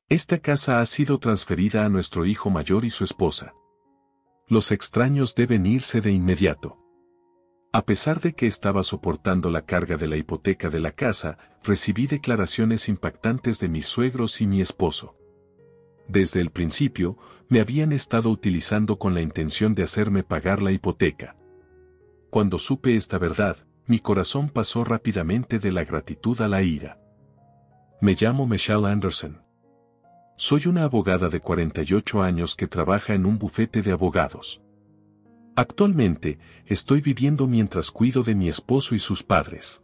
Esta casa ha sido transferida a nuestro hijo mayor y su esposa. Los extraños deben irse de inmediato. A pesar de que estaba soportando la carga de la hipoteca de la casa, recibí declaraciones impactantes de mis suegros y mi esposo. Desde el principio, me habían estado utilizando con la intención de hacerme pagar la hipoteca. Cuando supe esta verdad, mi corazón pasó rápidamente de la gratitud a la ira. Me llamo Michelle Anderson. Soy una abogada de 48 años que trabaja en un bufete de abogados. Actualmente, estoy viviendo mientras cuido de mi esposo y sus padres.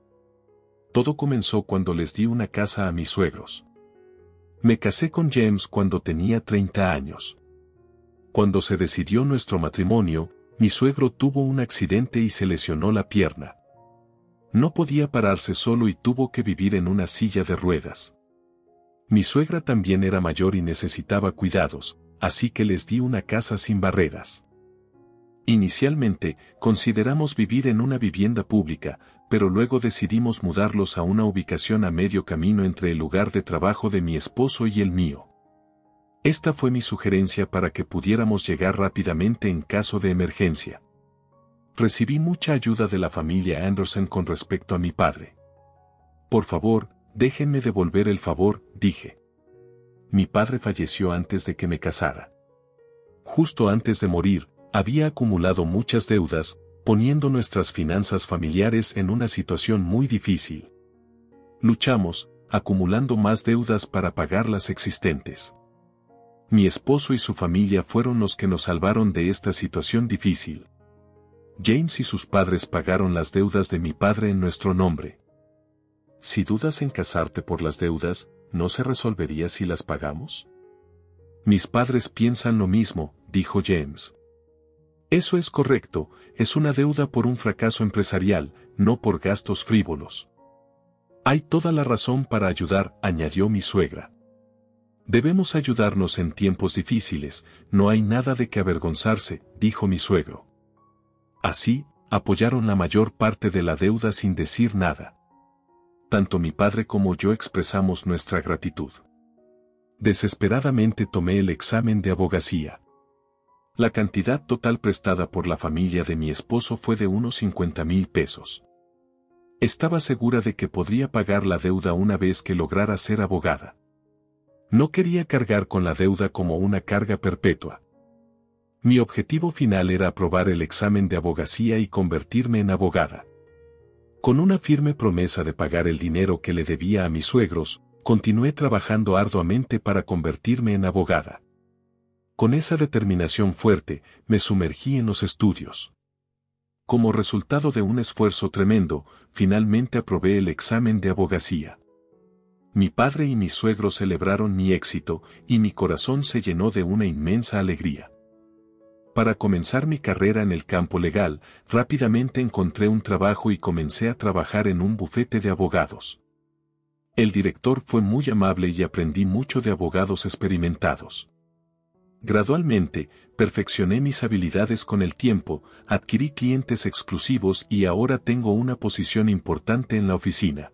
Todo comenzó cuando les di una casa a mis suegros. Me casé con James cuando tenía 30 años. Cuando se decidió nuestro matrimonio, mi suegro tuvo un accidente y se lesionó la pierna. No podía pararse solo y tuvo que vivir en una silla de ruedas. Mi suegra también era mayor y necesitaba cuidados, así que les di una casa sin barreras. Inicialmente, consideramos vivir en una vivienda pública, pero luego decidimos mudarlos a una ubicación a medio camino entre el lugar de trabajo de mi esposo y el mío. Esta fue mi sugerencia para que pudiéramos llegar rápidamente en caso de emergencia. Recibí mucha ayuda de la familia Anderson con respecto a mi padre. Por favor, déjenme devolver el favor, dije. Mi padre falleció antes de que me casara. Justo antes de morir, había acumulado muchas deudas, poniendo nuestras finanzas familiares en una situación muy difícil. Luchamos, acumulando más deudas para pagar las existentes. Mi esposo y su familia fueron los que nos salvaron de esta situación difícil. James y sus padres pagaron las deudas de mi padre en nuestro nombre. Si dudas en casarte por las deudas, ¿no se resolvería si las pagamos? Mis padres piensan lo mismo, dijo James. Eso es correcto, es una deuda por un fracaso empresarial, no por gastos frívolos. Hay toda la razón para ayudar, añadió mi suegra. Debemos ayudarnos en tiempos difíciles, no hay nada de que avergonzarse, dijo mi suegro. Así, apoyaron la mayor parte de la deuda sin decir nada. Tanto mi padre como yo expresamos nuestra gratitud. Desesperadamente tomé el examen de abogacía. La cantidad total prestada por la familia de mi esposo fue de unos 50,000 pesos. Estaba segura de que podría pagar la deuda una vez que lograra ser abogada. No quería cargar con la deuda como una carga perpetua. Mi objetivo final era aprobar el examen de abogacía y convertirme en abogada. Con una firme promesa de pagar el dinero que le debía a mis suegros, continué trabajando arduamente para convertirme en abogada. Con esa determinación fuerte, me sumergí en los estudios. Como resultado de un esfuerzo tremendo, finalmente aprobé el examen de abogacía. Mi padre y mis suegros celebraron mi éxito, y mi corazón se llenó de una inmensa alegría. Para comenzar mi carrera en el campo legal, rápidamente encontré un trabajo y comencé a trabajar en un bufete de abogados. El director fue muy amable y aprendí mucho de abogados experimentados. Gradualmente, perfeccioné mis habilidades con el tiempo, adquirí clientes exclusivos y ahora tengo una posición importante en la oficina.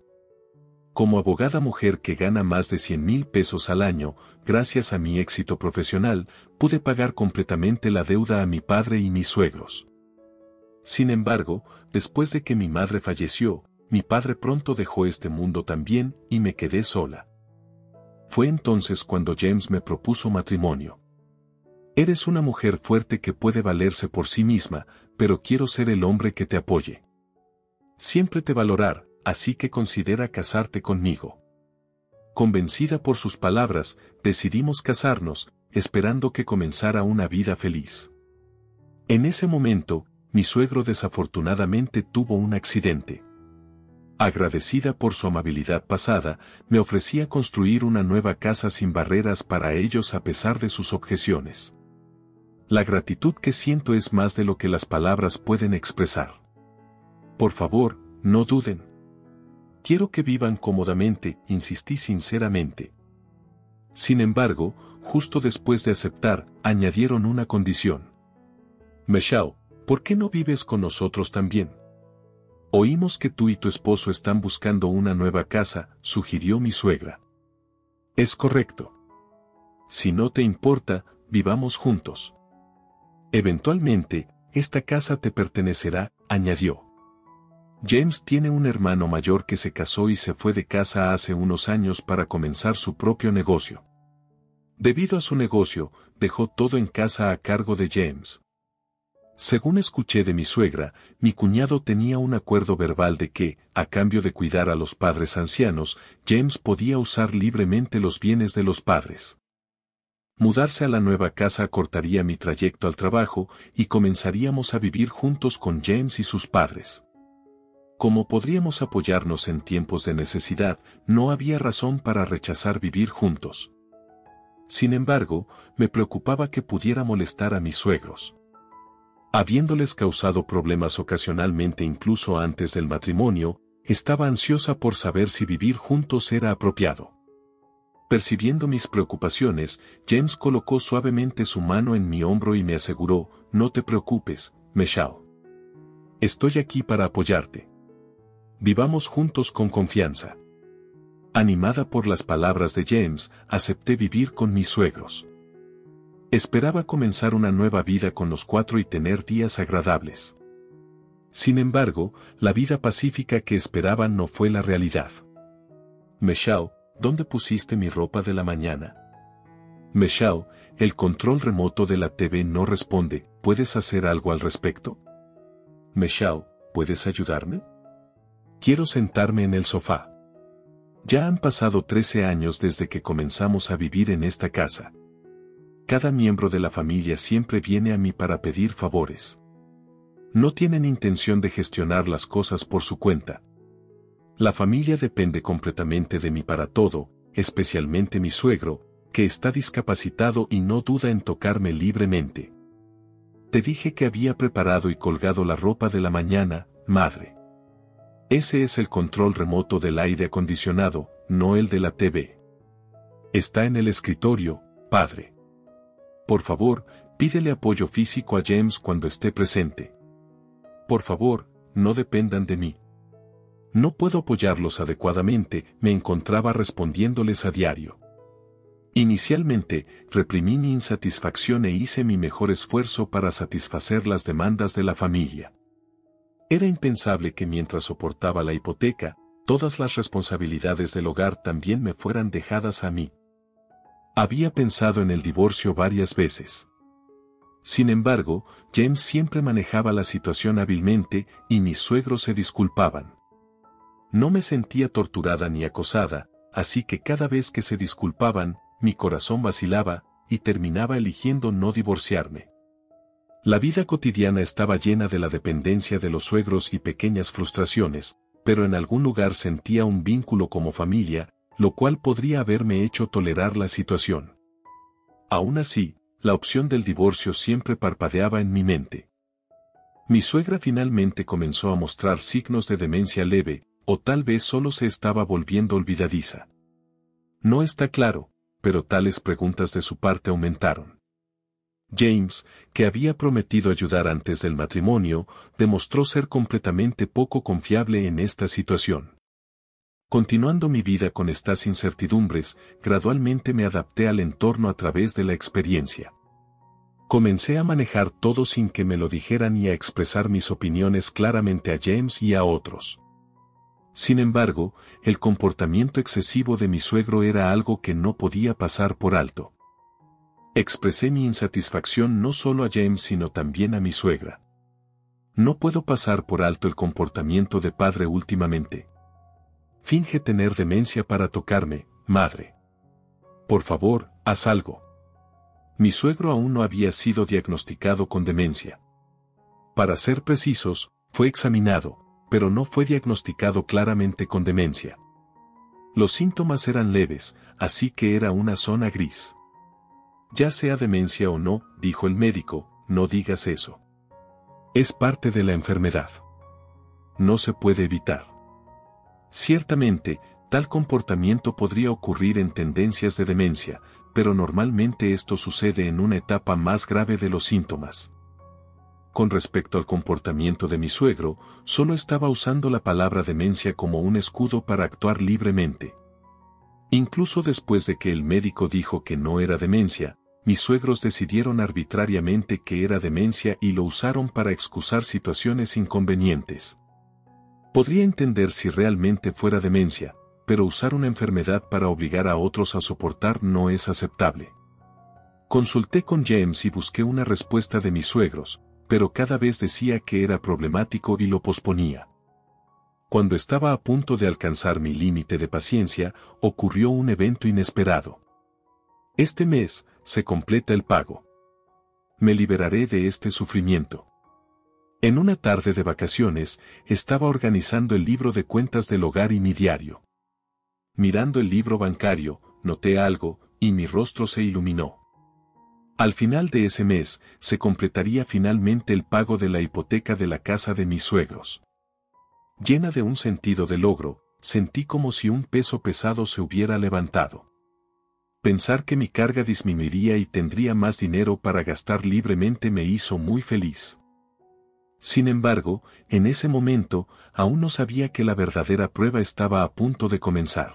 Como abogada mujer que gana más de 100,000 pesos al año, gracias a mi éxito profesional, pude pagar completamente la deuda a mi padre y mis suegros. Sin embargo, después de que mi madre falleció, mi padre pronto dejó este mundo también y me quedé sola. Fue entonces cuando James me propuso matrimonio. Eres una mujer fuerte que puede valerse por sí misma, pero quiero ser el hombre que te apoye. Siempre te valorar, así que considera casarte conmigo. Convencida por sus palabras, decidimos casarnos, esperando que comenzara una vida feliz. En ese momento, mi suegro desafortunadamente tuvo un accidente. Agradecida por su amabilidad pasada, me ofrecía construir una nueva casa sin barreras para ellos a pesar de sus objeciones. La gratitud que siento es más de lo que las palabras pueden expresar. Por favor, no duden. Quiero que vivan cómodamente, insistí sinceramente. Sin embargo, justo después de aceptar, añadieron una condición. Michelle, ¿por qué no vives con nosotros también? Oímos que tú y tu esposo están buscando una nueva casa, sugirió mi suegra. Es correcto. Si no te importa, vivamos juntos. Eventualmente, esta casa te pertenecerá, añadió. James tiene un hermano mayor que se casó y se fue de casa hace unos años para comenzar su propio negocio. Debido a su negocio, dejó todo en casa a cargo de James. Según escuché de mi suegra, mi cuñado tenía un acuerdo verbal de que, a cambio de cuidar a los padres ancianos, James podía usar libremente los bienes de los padres. Mudarse a la nueva casa acortaría mi trayecto al trabajo y comenzaríamos a vivir juntos con James y sus padres. Como podríamos apoyarnos en tiempos de necesidad, no había razón para rechazar vivir juntos. Sin embargo, me preocupaba que pudiera molestar a mis suegros. Habiéndoles causado problemas ocasionalmente incluso antes del matrimonio, estaba ansiosa por saber si vivir juntos era apropiado. Percibiendo mis preocupaciones, James colocó suavemente su mano en mi hombro y me aseguró, no te preocupes, Michelle. Estoy aquí para apoyarte. Vivamos juntos con confianza. Animada por las palabras de James, acepté vivir con mis suegros. Esperaba comenzar una nueva vida con los cuatro y tener días agradables. Sin embargo, la vida pacífica que esperaba no fue la realidad. Michelle, ¿dónde pusiste mi ropa de la mañana? Michelle, el control remoto de la TV no responde, ¿puedes hacer algo al respecto? Michelle, ¿puedes ayudarme? Quiero sentarme en el sofá. Ya han pasado 13 años desde que comenzamos a vivir en esta casa. Cada miembro de la familia siempre viene a mí para pedir favores. No tienen intención de gestionar las cosas por su cuenta. La familia depende completamente de mí para todo, especialmente mi suegro, que está discapacitado y no duda en tocarme libremente. Te dije que había preparado y colgado la ropa de la mañana, madre. Ese es el control remoto del aire acondicionado, no el de la TV. Está en el escritorio, padre. Por favor, pídele apoyo físico a James cuando esté presente. Por favor, no dependan de mí. No puedo apoyarlos adecuadamente, me encontraba respondiéndoles a diario. Inicialmente, reprimí mi insatisfacción e hice mi mejor esfuerzo para satisfacer las demandas de la familia. Era impensable que mientras soportaba la hipoteca, todas las responsabilidades del hogar también me fueran dejadas a mí. Había pensado en el divorcio varias veces. Sin embargo, James siempre manejaba la situación hábilmente y mis suegros se disculpaban. No me sentía torturada ni acosada, así que cada vez que se disculpaban, mi corazón vacilaba y terminaba eligiendo no divorciarme. La vida cotidiana estaba llena de la dependencia de los suegros y pequeñas frustraciones, pero en algún lugar sentía un vínculo como familia, lo cual podría haberme hecho tolerar la situación. Aún así, la opción del divorcio siempre parpadeaba en mi mente. Mi suegra finalmente comenzó a mostrar signos de demencia leve, o tal vez solo se estaba volviendo olvidadiza. No está claro, pero tales preguntas de su parte aumentaron. James, que había prometido ayudar antes del matrimonio, demostró ser completamente poco confiable en esta situación. Continuando mi vida con estas incertidumbres, gradualmente me adapté al entorno a través de la experiencia. Comencé a manejar todo sin que me lo dijeran y a expresar mis opiniones claramente a James y a otros. Sin embargo, el comportamiento excesivo de mi suegro era algo que no podía pasar por alto. Expresé mi insatisfacción no solo a James sino también a mi suegra. No puedo pasar por alto el comportamiento de padre últimamente. Finge tener demencia para tocarme, madre. Por favor, haz algo. Mi suegro aún no había sido diagnosticado con demencia. Para ser precisos, fue examinado, pero no fue diagnosticado claramente con demencia. Los síntomas eran leves, así que era una zona gris. Ya sea demencia o no, dijo el médico, no digas eso. Es parte de la enfermedad. No se puede evitar. Ciertamente, tal comportamiento podría ocurrir en tendencias de demencia, pero normalmente esto sucede en una etapa más grave de los síntomas. Con respecto al comportamiento de mi suegro, solo estaba usando la palabra demencia como un escudo para actuar libremente. Incluso después de que el médico dijo que no era demencia, mis suegros decidieron arbitrariamente que era demencia y lo usaron para excusar situaciones inconvenientes. Podría entender si realmente fuera demencia, pero usar una enfermedad para obligar a otros a soportar no es aceptable. Consulté con James y busqué una respuesta de mis suegros, pero cada vez decía que era problemático y lo posponía. Cuando estaba a punto de alcanzar mi límite de paciencia, ocurrió un evento inesperado. Este mes, se completa el pago. Me liberaré de este sufrimiento. En una tarde de vacaciones, estaba organizando el libro de cuentas del hogar y mi diario. Mirando el libro bancario, noté algo, y mi rostro se iluminó. Al final de ese mes, se completaría finalmente el pago de la hipoteca de la casa de mis suegros. Llena de un sentido de logro, sentí como si un peso pesado se hubiera levantado. Pensar que mi carga disminuiría y tendría más dinero para gastar libremente me hizo muy feliz. Sin embargo, en ese momento, aún no sabía que la verdadera prueba estaba a punto de comenzar.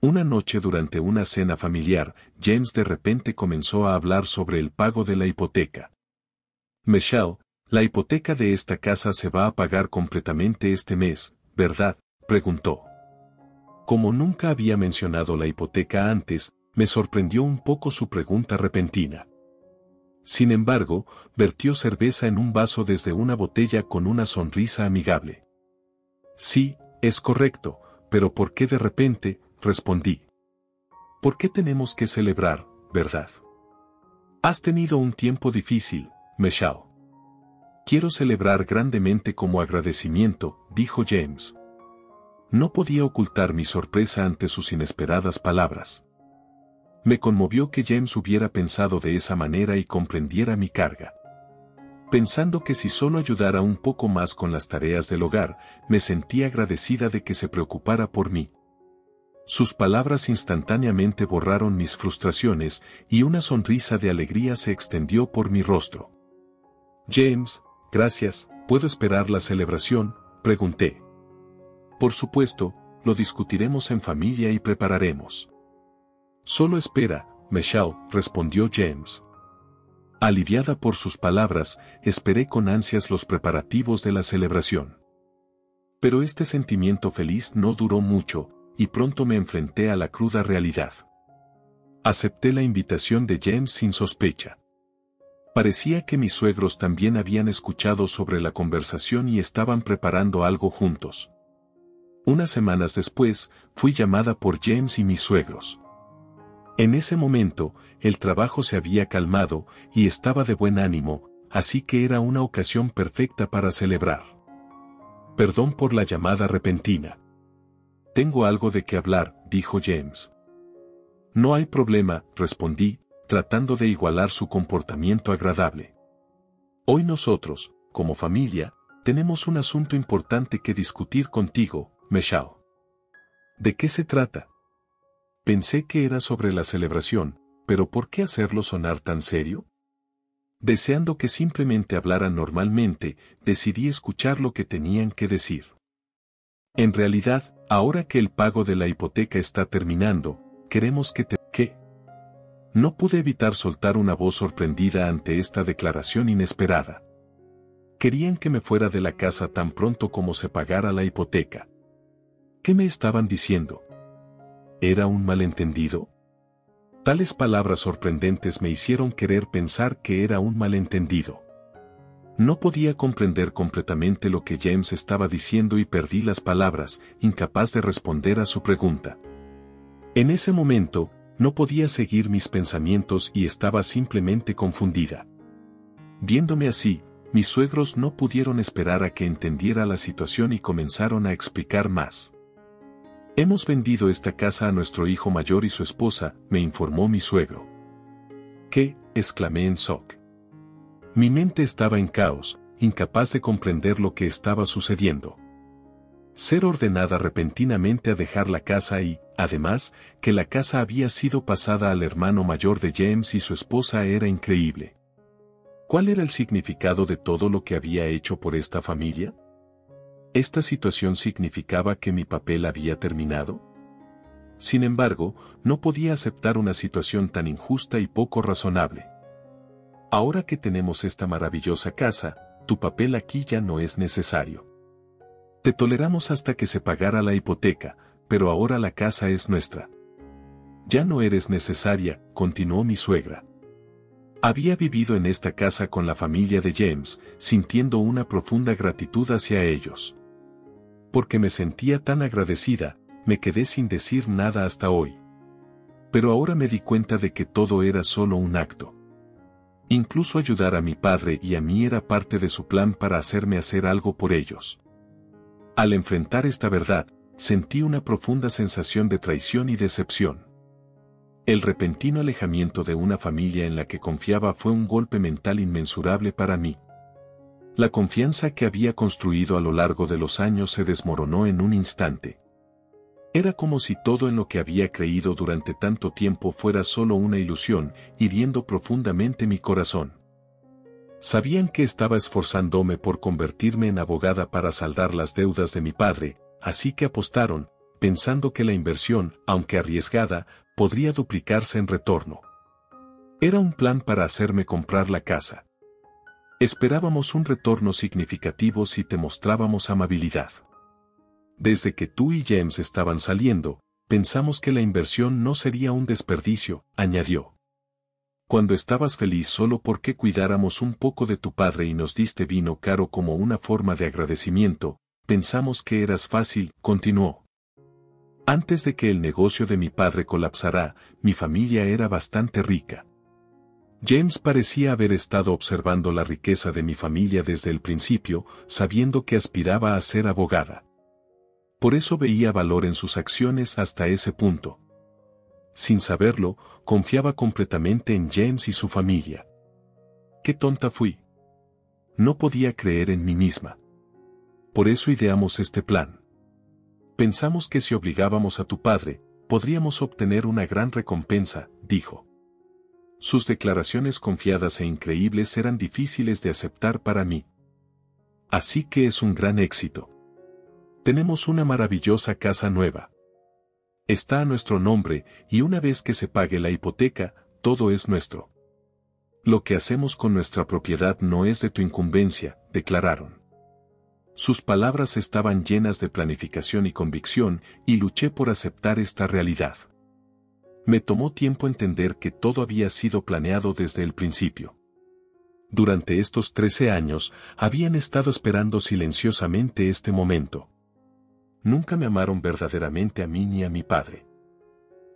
Una noche durante una cena familiar, James de repente comenzó a hablar sobre el pago de la hipoteca. Michelle, la hipoteca de esta casa se va a pagar completamente este mes, ¿verdad?, preguntó. Como nunca había mencionado la hipoteca antes, me sorprendió un poco su pregunta repentina. Sin embargo, vertió cerveza en un vaso desde una botella con una sonrisa amigable. Sí, es correcto, pero ¿por qué de repente?, respondí. ¿Por qué tenemos que celebrar, verdad? Has tenido un tiempo difícil, Michelle. Quiero celebrar grandemente como agradecimiento, dijo James. No podía ocultar mi sorpresa ante sus inesperadas palabras. Me conmovió que James hubiera pensado de esa manera y comprendiera mi carga. Pensando que si solo ayudara un poco más con las tareas del hogar, me sentí agradecida de que se preocupara por mí. Sus palabras instantáneamente borraron mis frustraciones y una sonrisa de alegría se extendió por mi rostro. James, gracias, ¿puedo esperar la celebración?, pregunté. Por supuesto, lo discutiremos en familia y prepararemos. Solo espera, Michelle, respondió James. Aliviada por sus palabras, esperé con ansias los preparativos de la celebración. Pero este sentimiento feliz no duró mucho, y pronto me enfrenté a la cruda realidad. Acepté la invitación de James sin sospecha. Parecía que mis suegros también habían escuchado sobre la conversación y estaban preparando algo juntos. Unas semanas después, fui llamada por James y mis suegros. En ese momento, el trabajo se había calmado y estaba de buen ánimo, así que era una ocasión perfecta para celebrar. Perdón por la llamada repentina. Tengo algo de qué hablar, dijo James. No hay problema, respondí, tratando de igualar su comportamiento agradable. Hoy nosotros, como familia, tenemos un asunto importante que discutir contigo, Michelle. ¿De qué se trata? Pensé que era sobre la celebración, pero ¿por qué hacerlo sonar tan serio? Deseando que simplemente hablaran normalmente, decidí escuchar lo que tenían que decir. En realidad, ahora que el pago de la hipoteca está terminando, queremos que ¿Qué? No pude evitar soltar una voz sorprendida ante esta declaración inesperada. Querían que me fuera de la casa tan pronto como se pagara la hipoteca. ¿Qué me estaban diciendo? ¿Era un malentendido? Tales palabras sorprendentes me hicieron querer pensar que era un malentendido. No podía comprender completamente lo que James estaba diciendo y perdí las palabras, incapaz de responder a su pregunta. En ese momento, no podía seguir mis pensamientos y estaba simplemente confundida. Viéndome así, mis suegros no pudieron esperar a que entendiera la situación y comenzaron a explicar más. Hemos vendido esta casa a nuestro hijo mayor y su esposa, me informó mi suegro. ¿Qué?, exclamé en shock. Mi mente estaba en caos, incapaz de comprender lo que estaba sucediendo. Ser ordenada repentinamente a dejar la casa y, además, que la casa había sido pasada al hermano mayor de James y su esposa era increíble. ¿Cuál era el significado de todo lo que había hecho por esta familia? ¿Esta situación significaba que mi papel había terminado? Sin embargo, no podía aceptar una situación tan injusta y poco razonable. Ahora que tenemos esta maravillosa casa, tu papel aquí ya no es necesario. Te toleramos hasta que se pagara la hipoteca, pero ahora la casa es nuestra. Ya no eres necesaria, continuó mi suegra. Había vivido en esta casa con la familia de James, sintiendo una profunda gratitud hacia ellos. Porque me sentía tan agradecida, me quedé sin decir nada hasta hoy. Pero ahora me di cuenta de que todo era solo un acto. Incluso ayudar a mi padre y a mí era parte de su plan para hacerme hacer algo por ellos. Al enfrentar esta verdad, sentí una profunda sensación de traición y decepción. El repentino alejamiento de una familia en la que confiaba fue un golpe mental inmensurable para mí. La confianza que había construido a lo largo de los años se desmoronó en un instante. Era como si todo en lo que había creído durante tanto tiempo fuera solo una ilusión, hiriendo profundamente mi corazón. Sabían que estaba esforzándome por convertirme en abogada para saldar las deudas de mi padre, así que apostaron, pensando que la inversión, aunque arriesgada, podría duplicarse en retorno. Era un plan para hacerme comprar la casa. Esperábamos un retorno significativo si te mostrábamos amabilidad. Desde que tú y James estaban saliendo, pensamos que la inversión no sería un desperdicio, añadió. Cuando estabas feliz solo porque cuidáramos un poco de tu padre y nos diste vino caro como una forma de agradecimiento, pensamos que eras fácil, continuó. Antes de que el negocio de mi padre colapsara, mi familia era bastante rica. James parecía haber estado observando la riqueza de mi familia desde el principio, sabiendo que aspiraba a ser abogada. Por eso veía valor en sus acciones hasta ese punto. Sin saberlo, confiaba completamente en James y su familia. ¡Qué tonta fui! No podía creer en mí misma. Por eso ideamos este plan. Pensamos que si obligábamos a tu padre, podríamos obtener una gran recompensa, dijo. Sus declaraciones confiadas e increíbles eran difíciles de aceptar para mí. Así que es un gran éxito. Tenemos una maravillosa casa nueva. Está a nuestro nombre, y una vez que se pague la hipoteca, todo es nuestro. Lo que hacemos con nuestra propiedad no es de tu incumbencia, declararon. Sus palabras estaban llenas de planificación y convicción, y luché por aceptar esta realidad. Me tomó tiempo entender que todo había sido planeado desde el principio. Durante estos 13 años, habían estado esperando silenciosamente este momento. Nunca me amaron verdaderamente a mí ni a mi padre.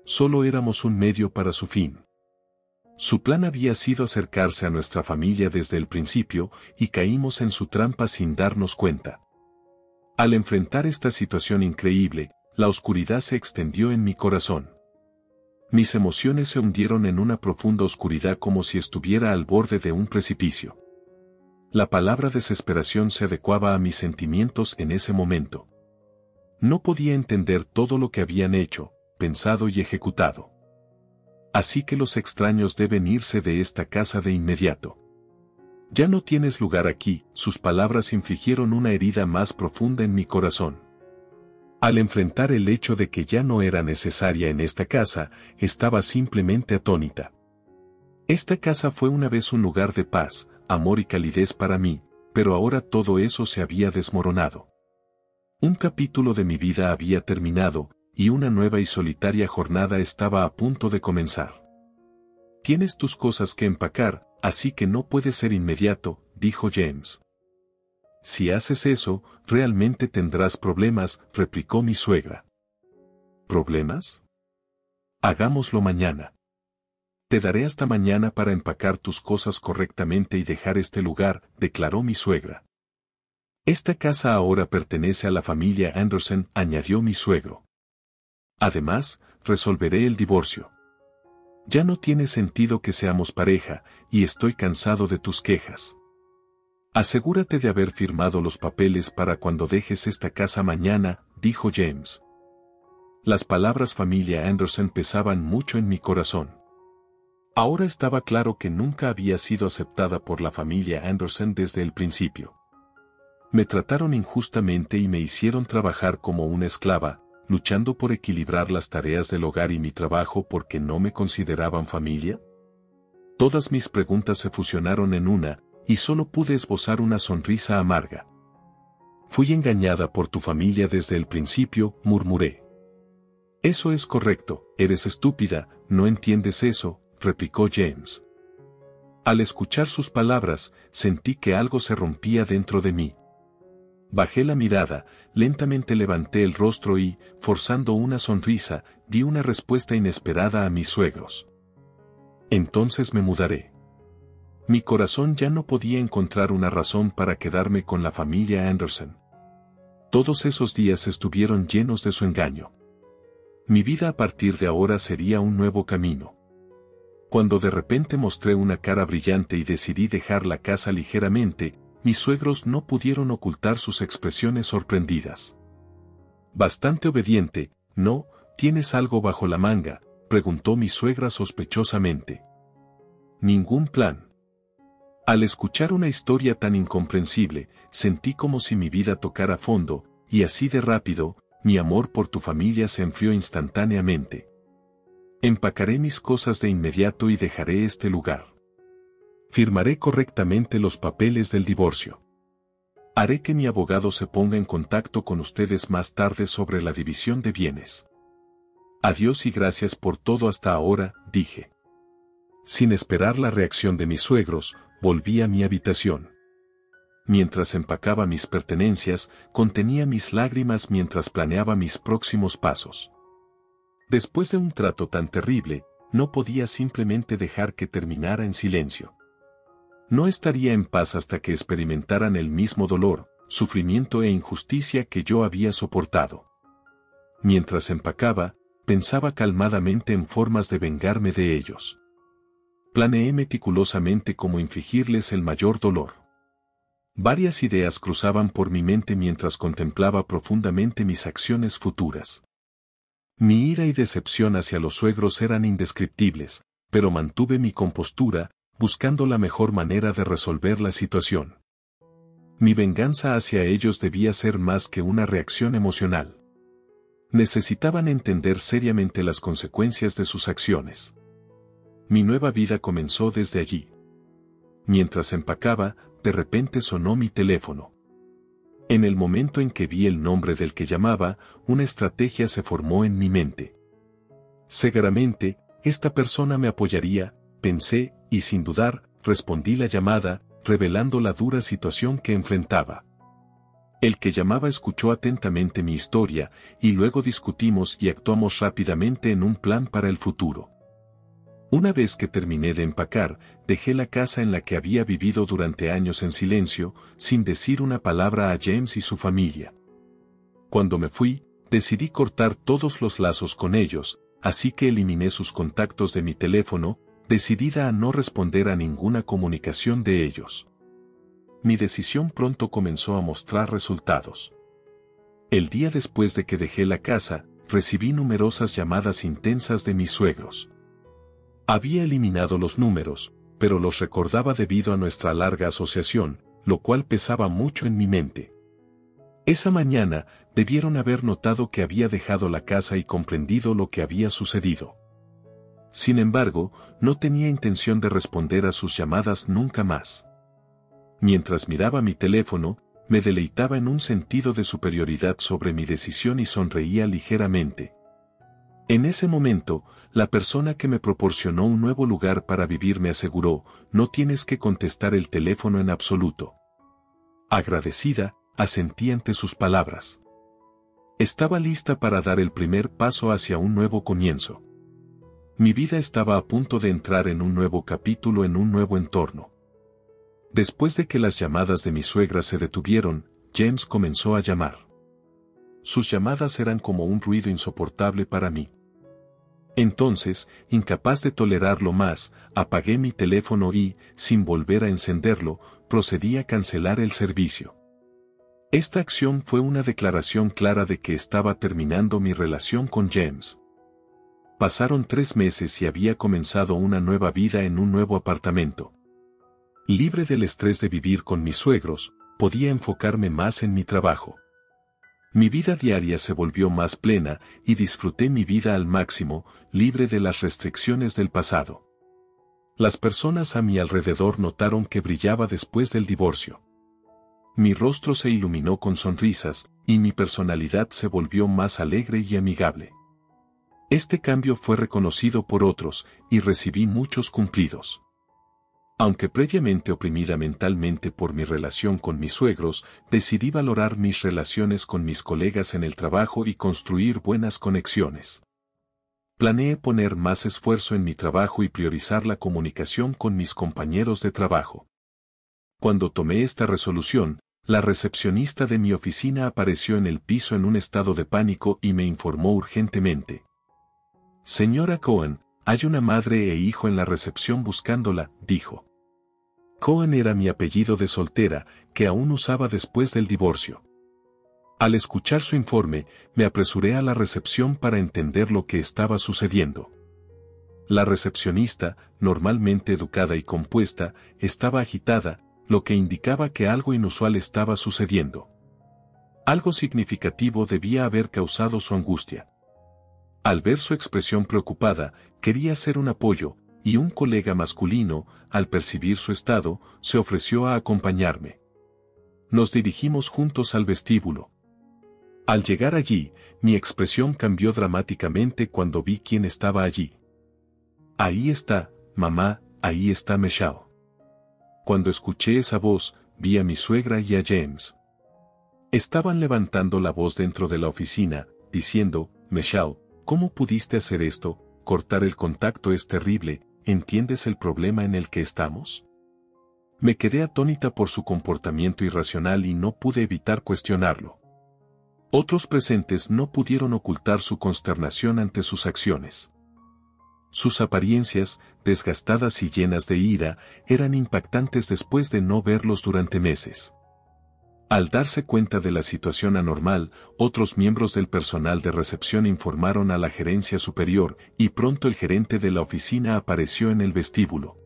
Solo éramos un medio para su fin. Su plan había sido acercarse a nuestra familia desde el principio, y caímos en su trampa sin darnos cuenta. Al enfrentar esta situación increíble, la oscuridad se extendió en mi corazón. Mis emociones se hundieron en una profunda oscuridad como si estuviera al borde de un precipicio. La palabra desesperación se adecuaba a mis sentimientos en ese momento. No podía entender todo lo que habían hecho, pensado y ejecutado. Así que los extraños deben irse de esta casa de inmediato. Ya no tienes lugar aquí, sus palabras infligieron una herida más profunda en mi corazón. Al enfrentar el hecho de que ya no era necesaria en esta casa, estaba simplemente atónita. Esta casa fue una vez un lugar de paz, amor y calidez para mí, pero ahora todo eso se había desmoronado. Un capítulo de mi vida había terminado, y una nueva y solitaria jornada estaba a punto de comenzar. Tienes tus cosas que empacar, así que no puede ser inmediato, dijo James. Si haces eso, realmente tendrás problemas, replicó mi suegra. ¿Problemas? Hagámoslo mañana. Te daré hasta mañana para empacar tus cosas correctamente y dejar este lugar, declaró mi suegra. Esta casa ahora pertenece a la familia Anderson, añadió mi suegro. Además, resolveré el divorcio. Ya no tiene sentido que seamos pareja, y estoy cansado de tus quejas. Asegúrate de haber firmado los papeles para cuando dejes esta casa mañana, dijo James. Las palabras familia Anderson pesaban mucho en mi corazón. Ahora estaba claro que nunca había sido aceptada por la familia Anderson desde el principio. Me trataron injustamente y me hicieron trabajar como una esclava, luchando por equilibrar las tareas del hogar y mi trabajo porque no me consideraban familia? Todas mis preguntas se fusionaron en una, y solo pude esbozar una sonrisa amarga. Fui engañada por tu familia desde el principio, murmuré. Eso es correcto, eres estúpida, no entiendes eso, replicó James. Al escuchar sus palabras, sentí que algo se rompía dentro de mí. Bajé la mirada, lentamente levanté el rostro y, forzando una sonrisa, di una respuesta inesperada a mis suegros. Entonces me mudaré. Mi corazón ya no podía encontrar una razón para quedarme con la familia Anderson. Todos esos días estuvieron llenos de su engaño. Mi vida a partir de ahora sería un nuevo camino. Cuando de repente mostré una cara brillante y decidí dejar la casa ligeramente, mis suegros no pudieron ocultar sus expresiones sorprendidas. Bastante obediente, ¿no? ¿Tienes algo bajo la manga?, preguntó mi suegra sospechosamente. Ningún plan. Al escuchar una historia tan incomprensible, sentí como si mi vida tocara fondo, y así de rápido, mi amor por tu familia se enfrió instantáneamente. Empacaré mis cosas de inmediato y dejaré este lugar. Firmaré correctamente los papeles del divorcio. Haré que mi abogado se ponga en contacto con ustedes más tarde sobre la división de bienes. Adiós y gracias por todo hasta ahora, dije. Sin esperar la reacción de mis suegros, volví a mi habitación. Mientras empacaba mis pertenencias, contenía mis lágrimas mientras planeaba mis próximos pasos. Después de un trato tan terrible, no podía simplemente dejar que terminara en silencio. No estaría en paz hasta que experimentaran el mismo dolor, sufrimiento e injusticia que yo había soportado. Mientras empacaba, pensaba calmadamente en formas de vengarme de ellos. Planeé meticulosamente cómo infligirles el mayor dolor. Varias ideas cruzaban por mi mente mientras contemplaba profundamente mis acciones futuras. Mi ira y decepción hacia los suegros eran indescriptibles, pero mantuve mi compostura, buscando la mejor manera de resolver la situación. Mi venganza hacia ellos debía ser más que una reacción emocional. Necesitaban entender seriamente las consecuencias de sus acciones. Mi nueva vida comenzó desde allí. Mientras empacaba, de repente sonó mi teléfono. En el momento en que vi el nombre del que llamaba, una estrategia se formó en mi mente. Seguramente, esta persona me apoyaría, pensé, y sin dudar, respondí la llamada, revelando la dura situación que enfrentaba. El que llamaba escuchó atentamente mi historia, y luego discutimos y actuamos rápidamente en un plan para el futuro. Una vez que terminé de empacar, dejé la casa en la que había vivido durante años en silencio, sin decir una palabra a James y su familia. Cuando me fui, decidí cortar todos los lazos con ellos, así que eliminé sus contactos de mi teléfono, decidida a no responder a ninguna comunicación de ellos. Mi decisión pronto comenzó a mostrar resultados. El día después de que dejé la casa, recibí numerosas llamadas intensas de mis suegros. Había eliminado los números, pero los recordaba debido a nuestra larga asociación, lo cual pesaba mucho en mi mente. Esa mañana, debieron haber notado que había dejado la casa y comprendido lo que había sucedido. Sin embargo, no tenía intención de responder a sus llamadas nunca más. Mientras miraba mi teléfono, me deleitaba en un sentido de superioridad sobre mi decisión y sonreía ligeramente. En ese momento, la persona que me proporcionó un nuevo lugar para vivir me aseguró, no tienes que contestar el teléfono en absoluto. Agradecida, asentí ante sus palabras. Estaba lista para dar el primer paso hacia un nuevo comienzo. Mi vida estaba a punto de entrar en un nuevo capítulo en un nuevo entorno. Después de que las llamadas de mi suegra se detuvieron, James comenzó a llamar. Sus llamadas eran como un ruido insoportable para mí. Entonces, incapaz de tolerarlo más, apagué mi teléfono y, sin volver a encenderlo, procedí a cancelar el servicio. Esta acción fue una declaración clara de que estaba terminando mi relación con James. Pasaron 3 meses y había comenzado una nueva vida en un nuevo apartamento. Libre del estrés de vivir con mis suegros, podía enfocarme más en mi trabajo. Mi vida diaria se volvió más plena y disfruté mi vida al máximo, libre de las restricciones del pasado. Las personas a mi alrededor notaron que brillaba después del divorcio. Mi rostro se iluminó con sonrisas, y mi personalidad se volvió más alegre y amigable. Este cambio fue reconocido por otros, y recibí muchos cumplidos. Aunque previamente oprimida mentalmente por mi relación con mis suegros, decidí valorar mis relaciones con mis colegas en el trabajo y construir buenas conexiones. Planeé poner más esfuerzo en mi trabajo y priorizar la comunicación con mis compañeros de trabajo. Cuando tomé esta resolución, la recepcionista de mi oficina apareció en el piso en un estado de pánico y me informó urgentemente. Señora Cohen, hay una madre e hijo en la recepción buscándola, dijo. Cohen era mi apellido de soltera, que aún usaba después del divorcio. Al escuchar su informe, me apresuré a la recepción para entender lo que estaba sucediendo. La recepcionista, normalmente educada y compuesta, estaba agitada, lo que indicaba que algo inusual estaba sucediendo. Algo significativo debía haber causado su angustia. Al ver su expresión preocupada, quería ser un apoyo, y un colega masculino, al percibir su estado, se ofreció a acompañarme. Nos dirigimos juntos al vestíbulo. Al llegar allí, mi expresión cambió dramáticamente cuando vi quién estaba allí. Ahí está, mamá, ahí está Michelle. Cuando escuché esa voz, vi a mi suegra y a James. Estaban levantando la voz dentro de la oficina, diciendo, Michelle, ¿cómo pudiste hacer esto? Cortar el contacto es terrible, ¿entiendes el problema en el que estamos? Me quedé atónita por su comportamiento irracional y no pude evitar cuestionarlo. Otros presentes no pudieron ocultar su consternación ante sus acciones. Sus apariencias, desgastadas y llenas de ira, eran impactantes después de no verlos durante meses. Al darse cuenta de la situación anormal, otros miembros del personal de recepción informaron a la gerencia superior, y pronto el gerente de la oficina apareció en el vestíbulo.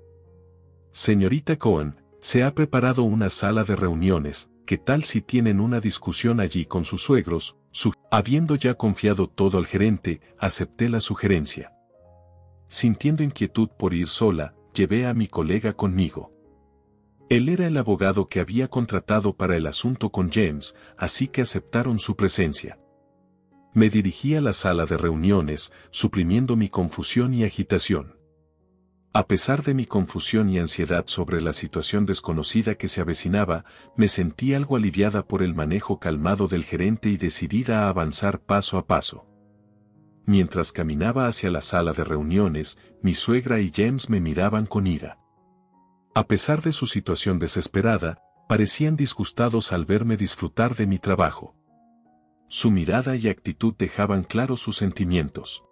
Señorita Cohen, se ha preparado una sala de reuniones, ¿qué tal si tienen una discusión allí con sus suegros? Habiendo ya confiado todo al gerente, acepté la sugerencia. Sintiendo inquietud por ir sola, llevé a mi colega conmigo. Él era el abogado que había contratado para el asunto con James, así que aceptaron su presencia. Me dirigí a la sala de reuniones, suprimiendo mi confusión y agitación. A pesar de mi confusión y ansiedad sobre la situación desconocida que se avecinaba, me sentí algo aliviada por el manejo calmado del gerente y decidida a avanzar paso a paso. Mientras caminaba hacia la sala de reuniones, mi suegra y James me miraban con ira. A pesar de su situación desesperada, parecían disgustados al verme disfrutar de mi trabajo. Su mirada y actitud dejaban claros sus sentimientos.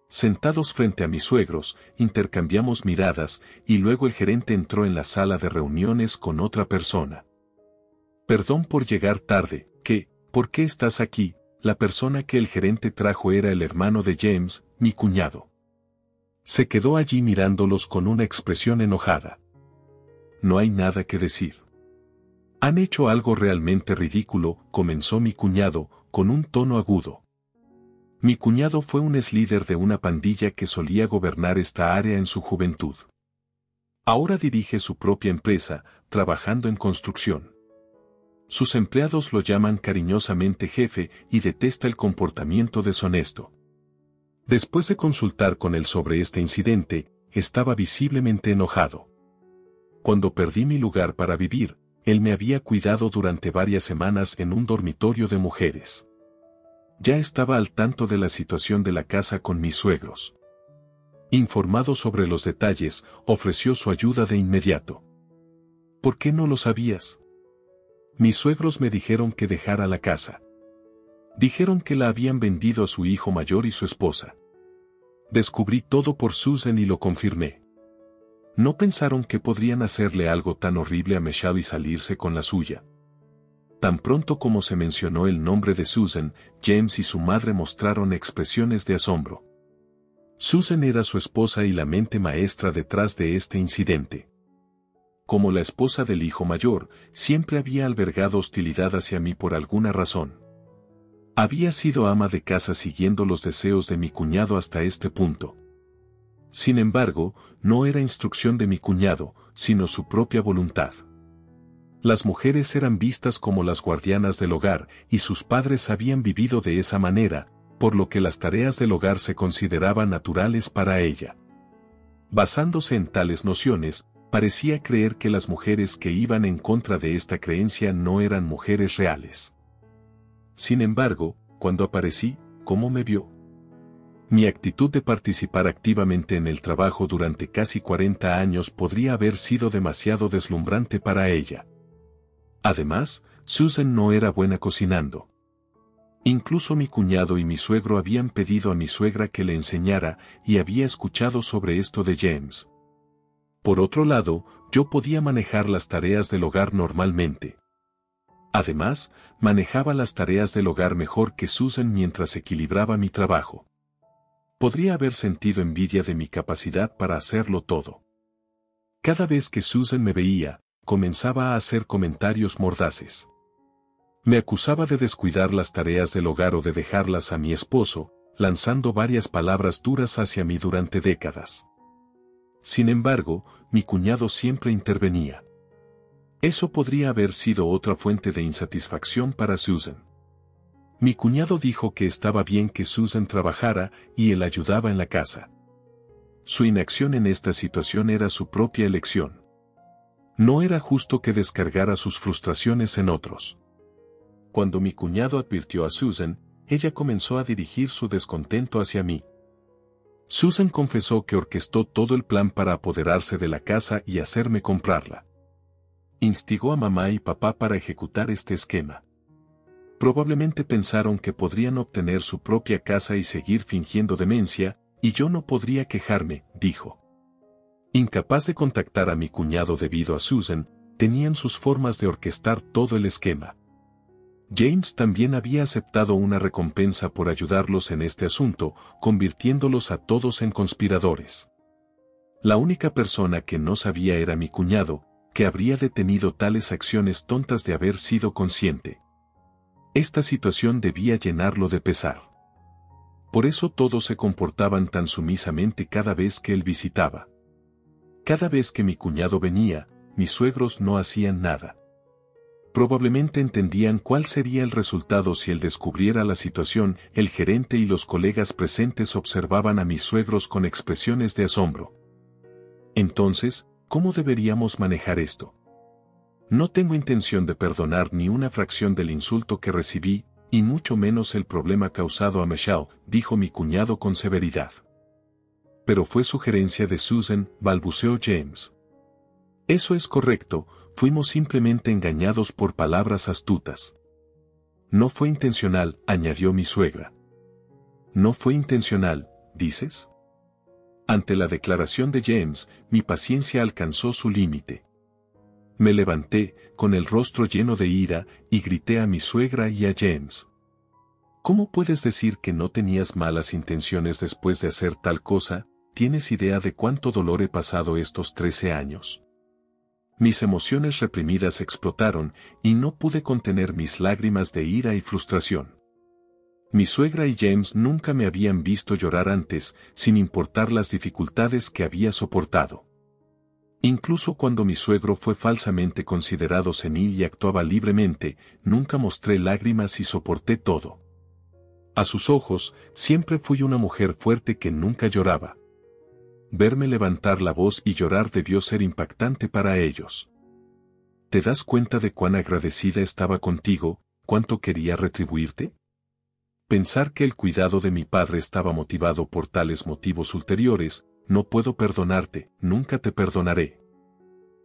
Sentados frente a mis suegros, intercambiamos miradas, y luego el gerente entró en la sala de reuniones con otra persona. Perdón por llegar tarde, ¿por qué estás aquí? La persona que el gerente trajo era el hermano de James, mi cuñado. Se quedó allí mirándolos con una expresión enojada. No hay nada que decir. Han hecho algo realmente ridículo, comenzó mi cuñado, con un tono agudo. Mi cuñado fue un ex-líder de una pandilla que solía gobernar esta área en su juventud. Ahora dirige su propia empresa, trabajando en construcción. Sus empleados lo llaman cariñosamente jefe y detesta el comportamiento deshonesto. Después de consultar con él sobre este incidente, estaba visiblemente enojado. Cuando perdí mi lugar para vivir, él me había cuidado durante varias semanas en un dormitorio de mujeres. Ya estaba al tanto de la situación de la casa con mis suegros. Informado sobre los detalles, ofreció su ayuda de inmediato. ¿Por qué no lo sabías? Mis suegros me dijeron que dejara la casa. Dijeron que la habían vendido a su hijo mayor y su esposa. Descubrí todo por Susan y lo confirmé. ¿No pensaron que podrían hacerle algo tan horrible a Michelle y salirse con la suya? Tan pronto como se mencionó el nombre de Susan, James y su madre mostraron expresiones de asombro. Susan era su esposa y la mente maestra detrás de este incidente. Como la esposa del hijo mayor, siempre había albergado hostilidad hacia mí por alguna razón. Había sido ama de casa siguiendo los deseos de mi cuñado hasta este punto. Sin embargo, no era instrucción de mi cuñado, sino su propia voluntad. Las mujeres eran vistas como las guardianas del hogar, y sus padres habían vivido de esa manera, por lo que las tareas del hogar se consideraban naturales para ella. Basándose en tales nociones, parecía creer que las mujeres que iban en contra de esta creencia no eran mujeres reales. Sin embargo, cuando aparecí, ¿cómo me vio? Mi actitud de participar activamente en el trabajo durante casi 40 años podría haber sido demasiado deslumbrante para ella. Además, Susan no era buena cocinando. Incluso mi cuñado y mi suegro habían pedido a mi suegra que le enseñara, y había escuchado sobre esto de James. Por otro lado, yo podía manejar las tareas del hogar normalmente. Además, manejaba las tareas del hogar mejor que Susan mientras equilibraba mi trabajo. Podría haber sentido envidia de mi capacidad para hacerlo todo. Cada vez que Susan me veía, comenzaba a hacer comentarios mordaces. Me acusaba de descuidar las tareas del hogar o de dejarlas a mi esposo, lanzando varias palabras duras hacia mí durante décadas. Sin embargo, mi cuñado siempre intervenía. Eso podría haber sido otra fuente de insatisfacción para Susan. Mi cuñado dijo que estaba bien que Susan trabajara y él ayudaba en la casa. Su inacción en esta situación era su propia elección. No era justo que descargara sus frustraciones en otros. Cuando mi cuñado advirtió a Susan, ella comenzó a dirigir su descontento hacia mí. Susan confesó que orquestó todo el plan para apoderarse de la casa y hacerme comprarla. Instigó a mamá y papá para ejecutar este esquema. Probablemente pensaron que podrían obtener su propia casa y seguir fingiendo demencia, y yo no podría quejarme, dijo. Incapaz de contactar a mi cuñado debido a Susan, tenían sus formas de orquestar todo el esquema. James también había aceptado una recompensa por ayudarlos en este asunto, convirtiéndolos a todos en conspiradores. La única persona que no sabía era mi cuñado, que habría detenido tales acciones tontas de haber sido consciente. Esta situación debía llenarlo de pesar. Por eso todos se comportaban tan sumisamente cada vez que él visitaba. Cada vez que mi cuñado venía, mis suegros no hacían nada. Probablemente entendían cuál sería el resultado si él descubriera la situación. El gerente y los colegas presentes observaban a mis suegros con expresiones de asombro. Entonces, ¿cómo deberíamos manejar esto? No tengo intención de perdonar ni una fracción del insulto que recibí, y mucho menos el problema causado a Michelle, dijo mi cuñado con severidad. Pero fue sugerencia de Susan, balbuceó James. Eso es correcto, fuimos simplemente engañados por palabras astutas. No fue intencional, añadió mi suegra. ¿No fue intencional, dices? Ante la declaración de James, mi paciencia alcanzó su límite. Me levanté, con el rostro lleno de ira, y grité a mi suegra y a James. ¿Cómo puedes decir que no tenías malas intenciones después de hacer tal cosa? ¿Tienes idea de cuánto dolor he pasado estos 13 años? Mis emociones reprimidas explotaron, y no pude contener mis lágrimas de ira y frustración. Mi suegra y James nunca me habían visto llorar antes, sin importar las dificultades que había soportado. Incluso cuando mi suegro fue falsamente considerado senil y actuaba libremente, nunca mostré lágrimas y soporté todo. A sus ojos, siempre fui una mujer fuerte que nunca lloraba. Verme levantar la voz y llorar debió ser impactante para ellos. ¿Te das cuenta de cuán agradecida estaba contigo, cuánto quería retribuirte? Pensar que el cuidado de mi padre estaba motivado por tales motivos ulteriores, no puedo perdonarte, nunca te perdonaré.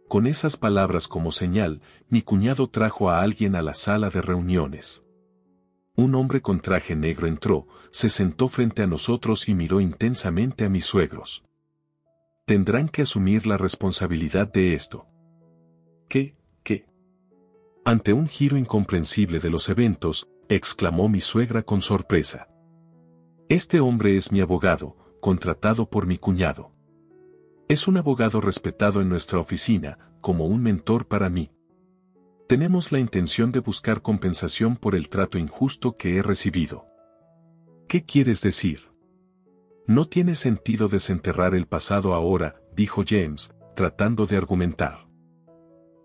Con esas palabras como señal, mi cuñado trajo a alguien a la sala de reuniones. Un hombre con traje negro entró, se sentó frente a nosotros y miró intensamente a mis suegros. Tendrán que asumir la responsabilidad de esto. ¿Qué? Ante un giro incomprensible de los eventos, exclamó mi suegra con sorpresa. Este hombre es mi abogado, contratado por mi cuñado. Es un abogado respetado en nuestra oficina, como un mentor para mí. Tenemos la intención de buscar compensación por el trato injusto que he recibido. ¿Qué quieres decir? No tiene sentido desenterrar el pasado ahora, dijo James, tratando de argumentar.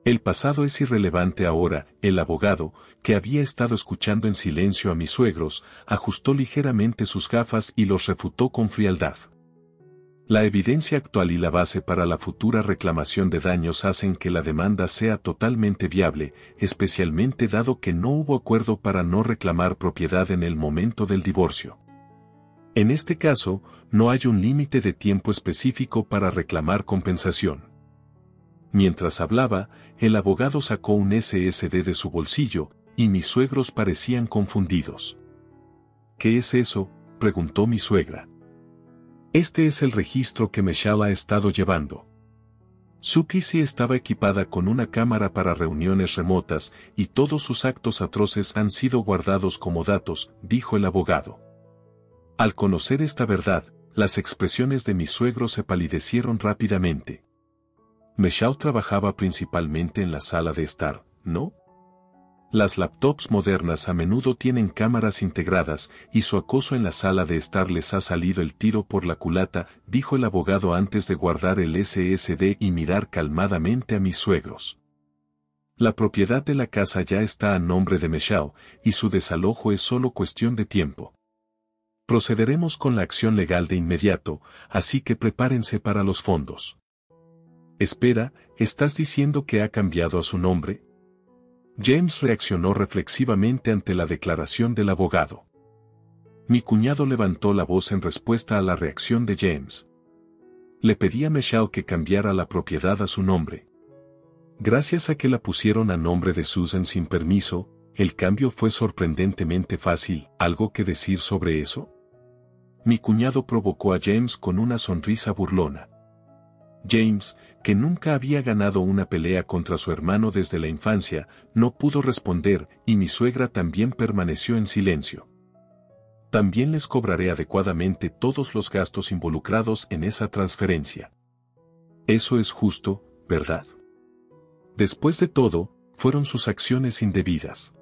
El pasado es irrelevante ahora. El abogado, que había estado escuchando en silencio a mis suegros, ajustó ligeramente sus gafas y los refutó con frialdad. La evidencia actual y la base para la futura reclamación de daños hacen que la demanda sea totalmente viable, especialmente dado que no hubo acuerdo para no reclamar propiedad en el momento del divorcio. En este caso, no hay un límite de tiempo específico para reclamar compensación. Mientras hablaba, el abogado sacó un SSD de su bolsillo, y mis suegros parecían confundidos. ¿Qué es eso?, preguntó mi suegra. Este es el registro que Michelle ha estado llevando. Su PC estaba equipada con una cámara para reuniones remotas, y todos sus actos atroces han sido guardados como datos, dijo el abogado. Al conocer esta verdad, las expresiones de mis suegros se palidecieron rápidamente. Michelle trabajaba principalmente en la sala de estar, ¿no? Las laptops modernas a menudo tienen cámaras integradas, y su acoso en la sala de estar les ha salido el tiro por la culata, dijo el abogado antes de guardar el SSD y mirar calmadamente a mis suegros. La propiedad de la casa ya está a nombre de Michelle, y su desalojo es solo cuestión de tiempo. Procederemos con la acción legal de inmediato, así que prepárense para los fondos. Espera, ¿estás diciendo que ha cambiado a su nombre? James reaccionó reflexivamente ante la declaración del abogado. Mi cuñado levantó la voz en respuesta a la reacción de James. Le pedí a Michelle que cambiara la propiedad a su nombre. Gracias a que la pusieron a nombre de Susan sin permiso, el cambio fue sorprendentemente fácil. ¿Algo que decir sobre eso? Mi cuñado provocó a James con una sonrisa burlona. James, que nunca había ganado una pelea contra su hermano desde la infancia, no pudo responder, y mi suegra también permaneció en silencio. También les cobraré adecuadamente todos los gastos involucrados en esa transferencia. Eso es justo, ¿verdad? Después de todo, fueron sus acciones indebidas.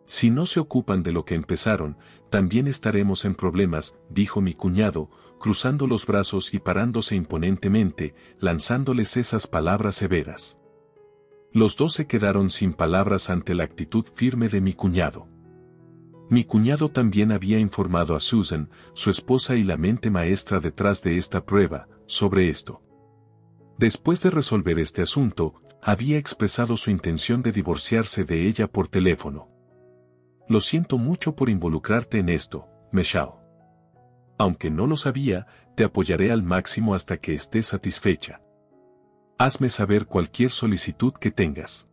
Si no se ocupan de lo que empezaron, también estaremos en problemas, dijo mi cuñado, cruzando los brazos y parándose imponentemente, lanzándoles esas palabras severas. Los dos se quedaron sin palabras ante la actitud firme de mi cuñado. Mi cuñado también había informado a Susan, su esposa y la mente maestra detrás de esta prueba, sobre esto. Después de resolver este asunto, había expresado su intención de divorciarse de ella por teléfono. Lo siento mucho por involucrarte en esto, Michelle. Aunque no lo sabía, te apoyaré al máximo hasta que estés satisfecha. Hazme saber cualquier solicitud que tengas.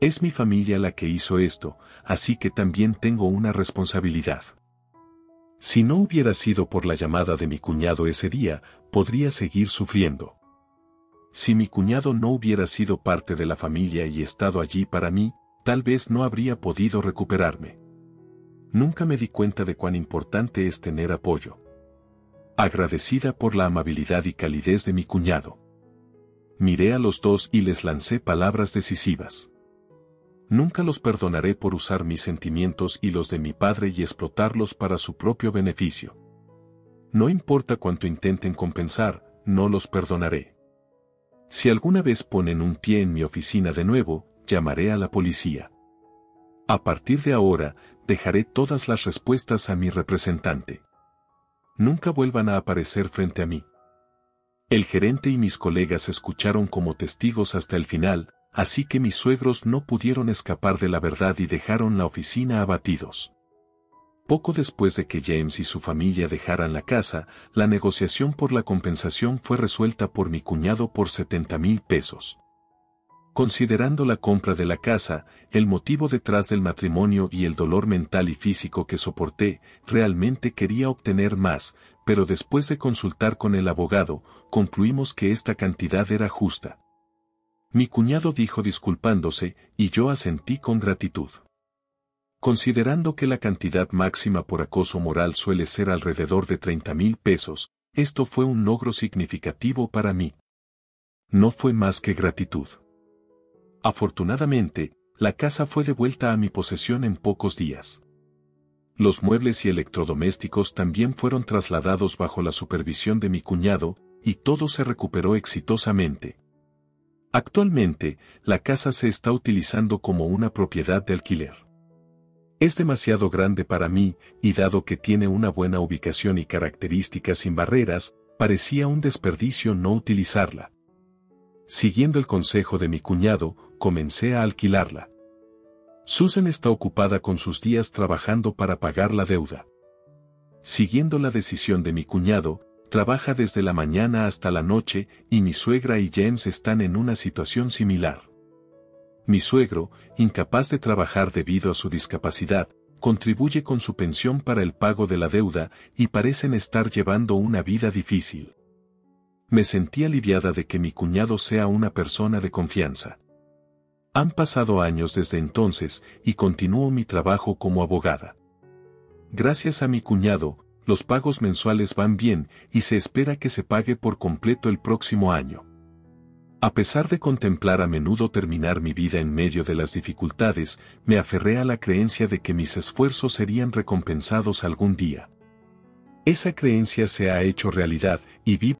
Es mi familia la que hizo esto, así que también tengo una responsabilidad. Si no hubiera sido por la llamada de mi cuñado ese día, podría seguir sufriendo. Si mi cuñado no hubiera sido parte de la familia y estado allí para mí, tal vez no habría podido recuperarme. Nunca me di cuenta de cuán importante es tener apoyo. Agradecida por la amabilidad y calidez de mi cuñado. Miré a los dos y les lancé palabras decisivas. Nunca los perdonaré por usar mis sentimientos y los de mi padre y explotarlos para su propio beneficio. No importa cuánto intenten compensar, no los perdonaré. Si alguna vez ponen un pie en mi oficina de nuevo, llamaré a la policía. A partir de ahora, dejaré todas las respuestas a mi representante. Nunca vuelvan a aparecer frente a mí. El gerente y mis colegas escucharon como testigos hasta el final, así que mis suegros no pudieron escapar de la verdad y dejaron la oficina abatidos. Poco después de que James y su familia dejaran la casa, la negociación por la compensación fue resuelta por mi cuñado por $70,000. Considerando la compra de la casa, el motivo detrás del matrimonio y el dolor mental y físico que soporté, realmente quería obtener más, pero después de consultar con el abogado, concluimos que esta cantidad era justa. Mi cuñado dijo disculpándose, y yo asentí con gratitud. Considerando que la cantidad máxima por acoso moral suele ser alrededor de $30,000, esto fue un logro significativo para mí. No fue más que gratitud. Afortunadamente, la casa fue devuelta a mi posesión en pocos días. Los muebles y electrodomésticos también fueron trasladados bajo la supervisión de mi cuñado, y todo se recuperó exitosamente. Actualmente, la casa se está utilizando como una propiedad de alquiler. Es demasiado grande para mí, y dado que tiene una buena ubicación y características sin barreras, parecía un desperdicio no utilizarla. Siguiendo el consejo de mi cuñado, comencé a alquilarla. Susan está ocupada con sus días trabajando para pagar la deuda. Siguiendo la decisión de mi cuñado, trabaja desde la mañana hasta la noche y mi suegra y James están en una situación similar. Mi suegro, incapaz de trabajar debido a su discapacidad, contribuye con su pensión para el pago de la deuda y parecen estar llevando una vida difícil. Me sentí aliviada de que mi cuñado sea una persona de confianza. Han pasado años desde entonces y continúo mi trabajo como abogada. Gracias a mi cuñado, los pagos mensuales van bien y se espera que se pague por completo el próximo año. A pesar de contemplar a menudo terminar mi vida en medio de las dificultades, me aferré a la creencia de que mis esfuerzos serían recompensados algún día. Esa creencia se ha hecho realidad y vivo